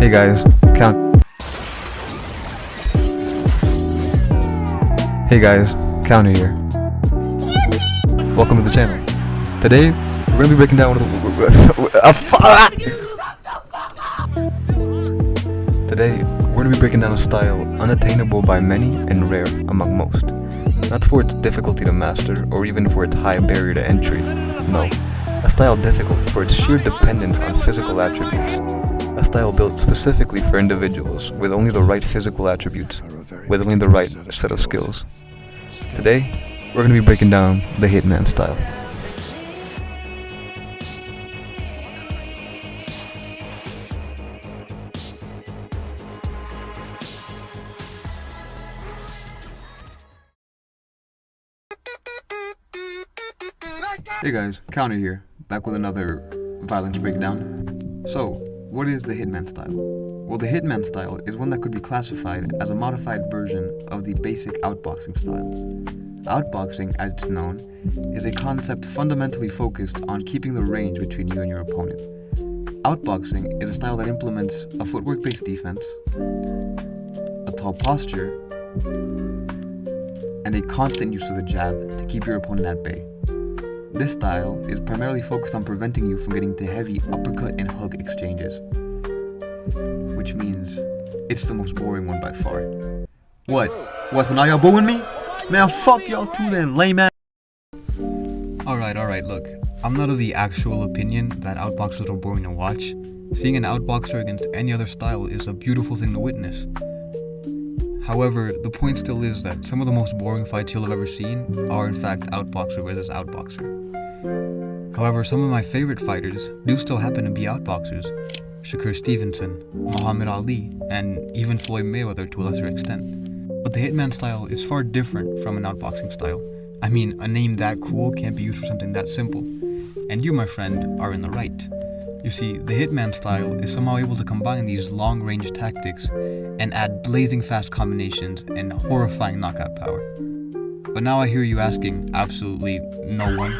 Hey guys, Counter here. Welcome to the channel. Today, we're gonna be breaking down one of a style unattainable by many and rare among most. Not for its difficulty to master, or even for its high barrier to entry. No, a style difficult for its sheer dependence on physical attributes. A style built specifically for individuals with only the right physical attributes, with only the right set of skills. Today, we're going to be breaking down the Hitman style. Hey guys, Counter here, back with another violence breakdown. So, what is the Hitman style? Well, the Hitman style is one that could be classified as a modified version of the basic outboxing style. Outboxing, as it's known, is a concept fundamentally focused on keeping the range between you and your opponent. Outboxing is a style that implements a footwork-based defense, a tall posture, and a constant use of the jab to keep your opponent at bay. This style is primarily focused on preventing you from getting into heavy uppercut and hook exchanges, which means it's the most boring one by far. What? So now y'all booing me? Man, fuck y'all too then, lame ass. Alright, look. I'm not of the actual opinion that outboxers are boring to watch. Seeing an outboxer against any other style is a beautiful thing to witness. However, the point still is that some of the most boring fights you'll have ever seen are in fact outboxer versus outboxer. However, some of my favorite fighters do still happen to be outboxers. Shakur Stevenson, Muhammad Ali, and even Floyd Mayweather to a lesser extent. But the Hitman style is far different from an outboxing style. I mean, a name that cool can't be used for something that simple. And you, my friend, are in the right. You see, the Hitman style is somehow able to combine these long-range tactics and add blazing fast combinations and horrifying knockout power. But now I hear you asking, absolutely no one,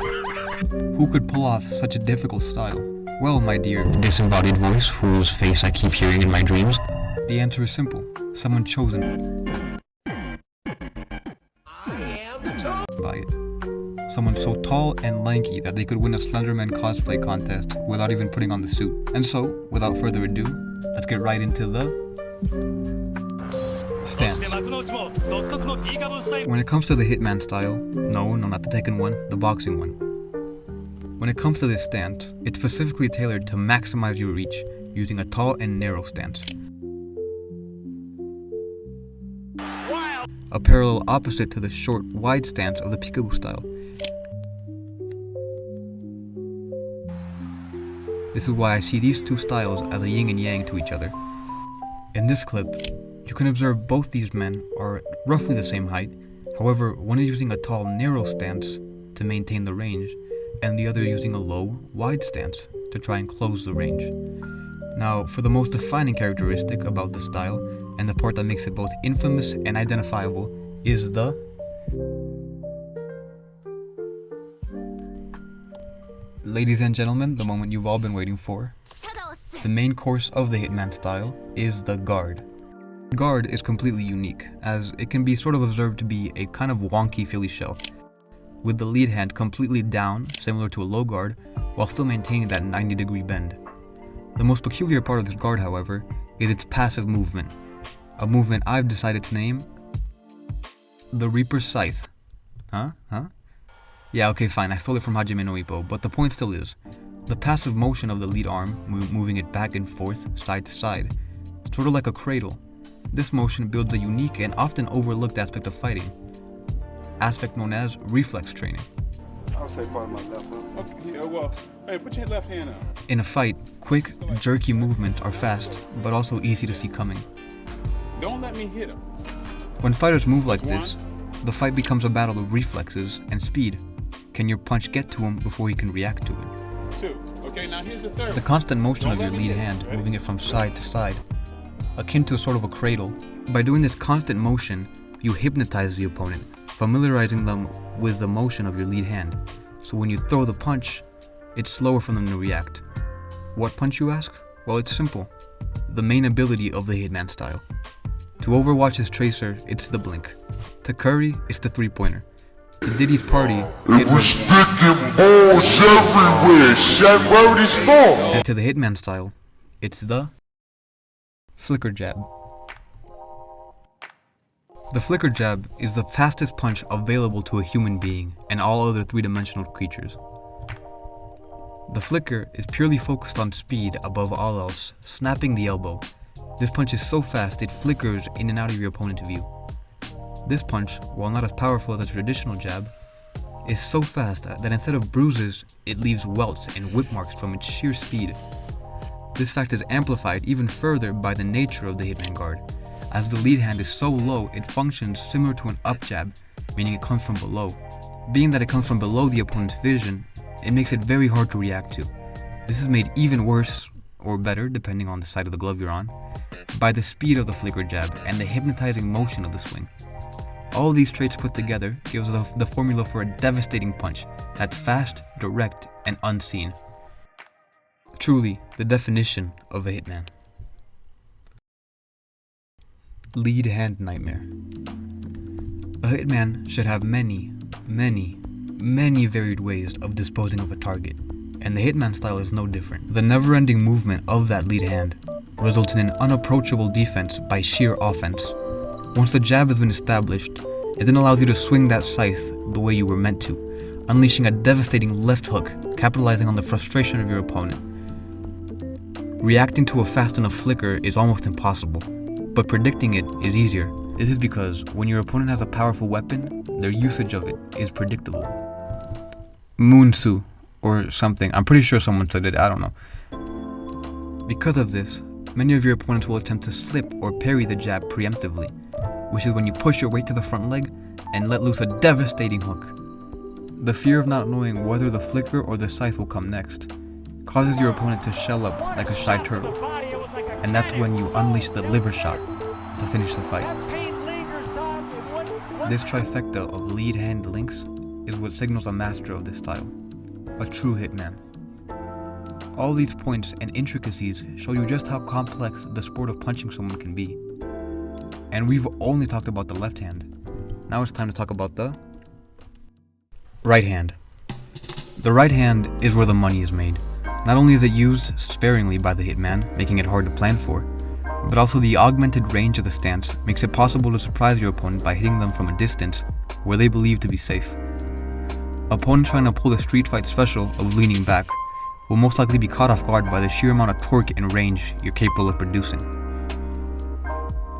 who could pull off such a difficult style? Well, my dear disembodied voice whose face I keep hearing in my dreams, the answer is simple. Someone chosen by it. Someone so tall and lanky that they could win a Slenderman cosplay contest without even putting on the suit. And so, without further ado, let's get right into the stance. When it comes to the Hitman style, no, not the Tekken one, the boxing one. When it comes to this stance, it's specifically tailored to maximize your reach using a tall and narrow stance. A parallel opposite to the short, wide stance of the peekaboo style. This is why I see these two styles as a yin and yang to each other. In this clip, you can observe both these men are roughly the same height. However, one is using a tall, narrow stance to maintain the range, and the other using a low, wide stance to try and close the range. Now, for the most defining characteristic about the style, and the part that makes it both infamous and identifiable, is the ladies and gentlemen, the moment you've all been waiting for. The main course of the Hitman style is the guard. Guard is completely unique, as it can be sort of observed to be a kind of wonky Philly shell, with the lead hand completely down, similar to a low guard, while still maintaining that 90-degree bend. The most peculiar part of this guard, however, is its passive movement, a movement I've decided to name the Reaper's Scythe. Huh? Yeah, okay, fine, I stole it from Hajime no Ippo, but the point still is, the passive motion of the lead arm, moving it back and forth, side to side, sort of like a cradle. This motion builds a unique and often overlooked aspect of fighting, aspect known as reflex training. I would say part of my left hook. Okay, yeah, well, hey, put your left hand up. In a fight, quick, jerky movements are fast, but also easy to see coming. Don't let me hit him. When fighters move like this, the fight becomes a battle of reflexes and speed. Can your punch get to him before he can react to it? 2. Okay, now here's the third. The constant motion of your lead hand, moving it from side to side, akin to a sort of a cradle. By doing this constant motion, you hypnotize the opponent, familiarizing them with the motion of your lead hand. So when you throw the punch, it's slower for them to react. What punch, you ask? Well, it's simple. the main ability of the Hitman style. To Overwatch's Tracer, it's the blink. To Curry, it's the three-pointer. To Diddy's Party, it was sticking balls everywhere, son. Word is more. And to the Hitman style, it's the flicker jab. The flicker jab is the fastest punch available to a human being and all other three-dimensional creatures. The flicker is purely focused on speed above all else, snapping the elbow. This punch is so fast it flickers in and out of your opponent's view. This punch, while not as powerful as a traditional jab, is so fast that instead of bruises, it leaves welts and whip marks from its sheer speed. This fact is amplified even further by the nature of the Hitman guard. As the lead hand is so low, it functions similar to an up jab, meaning it comes from below. Being that it comes from below the opponent's vision, it makes it very hard to react to. This is made even worse, or better depending on the side of the glove you're on, by the speed of the flicker jab and the hypnotizing motion of the swing. All of these traits put together gives the formula for a devastating punch that's fast, direct, and unseen. Truly, the definition of a hitman. Lead hand nightmare. A hitman should have many varied ways of disposing of a target, and the Hitman style is no different. The never-ending movement of that lead hand results in an unapproachable defense by sheer offense. Once the jab has been established, it then allows you to swing that scythe the way you were meant to, unleashing a devastating left hook, capitalizing on the frustration of your opponent. Reacting to a fast enough flicker is almost impossible, but predicting it is easier. This is because when your opponent has a powerful weapon, their usage of it is predictable. Moonsu, or something. I'm pretty sure someone said it, I don't know. Because of this, many of your opponents will attempt to slip or parry the jab preemptively, which is when you push your weight to the front leg and let loose a devastating hook. The fear of not knowing whether the flicker or the scythe will come next causes your opponent to shell up like a shy turtle, and that's when you unleash the liver shot to finish the fight. This trifecta of lead hand links is what signals a master of this style, a true hitman. All these points and intricacies show you just how complex the sport of punching someone can be. And we've only talked about the left hand. Now it's time to talk about the right hand. The right hand is where the money is made. Not only is it used sparingly by the hitman, making it hard to plan for, but also the augmented range of the stance makes it possible to surprise your opponent by hitting them from a distance where they believe to be safe. Opponents trying to pull the street fight special of leaning back will most likely be caught off guard by the sheer amount of torque and range you're capable of producing.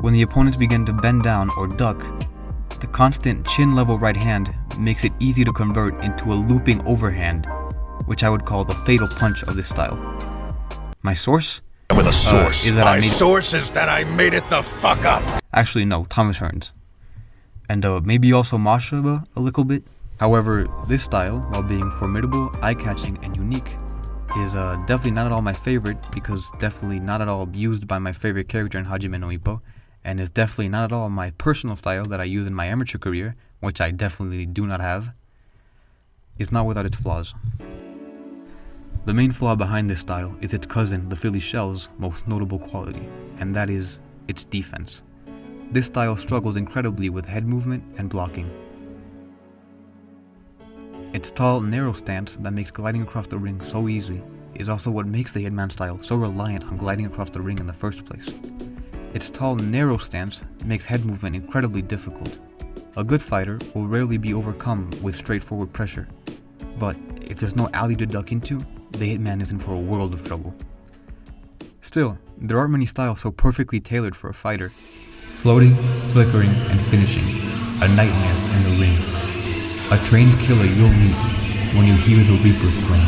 When the opponents begin to bend down or duck, the constant chin-level right hand makes it easy to convert into a looping overhand, which I would call the fatal punch of this style. My source? With a source. My source is that I made it the fuck up. Actually, no, Thomas Hearns. And maybe also Mashiba a little bit. However, this style, while being formidable, eye-catching, and unique, is definitely not at all my favorite, because definitely not at all used by my favorite character in Hajime no Ippo, and is definitely not at all my personal style that I use in my amateur career, which I definitely do not have, is not without its flaws. The main flaw behind this style is its cousin, the Philly Shell's, most notable quality, and that is its defense. This style struggles incredibly with head movement and blocking. Its tall, narrow stance that makes gliding across the ring so easy is also what makes the Hitman style so reliant on gliding across the ring in the first place. Its tall, narrow stance makes head movement incredibly difficult. A good fighter will rarely be overcome with straightforward pressure, but if there's no alley to duck into, the Hitman is in for a world of trouble. Still, there aren't many styles so perfectly tailored for a fighter. Floating, flickering, and finishing, a nightmare in the ring. A trained killer you'll meet when you hear the Reaper swing.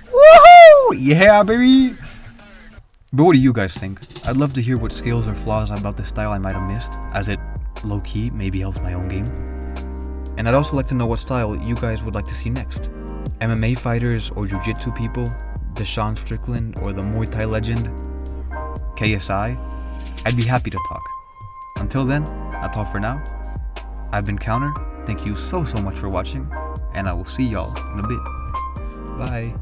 Woohoo! Yeah, baby! But what do you guys think? I'd love to hear what skills or flaws about this style I might have missed, as it, low-key, maybe helps my own game. And I'd also like to know what style you guys would like to see next. MMA fighters or jiu-jitsu people, Deshaun Strickland or the Muay Thai legend, KSI, I'd be happy to talk. Until then, That's all for now. I've been Counter. Thank you so much for watching, and I will see y'all in a bit. Bye.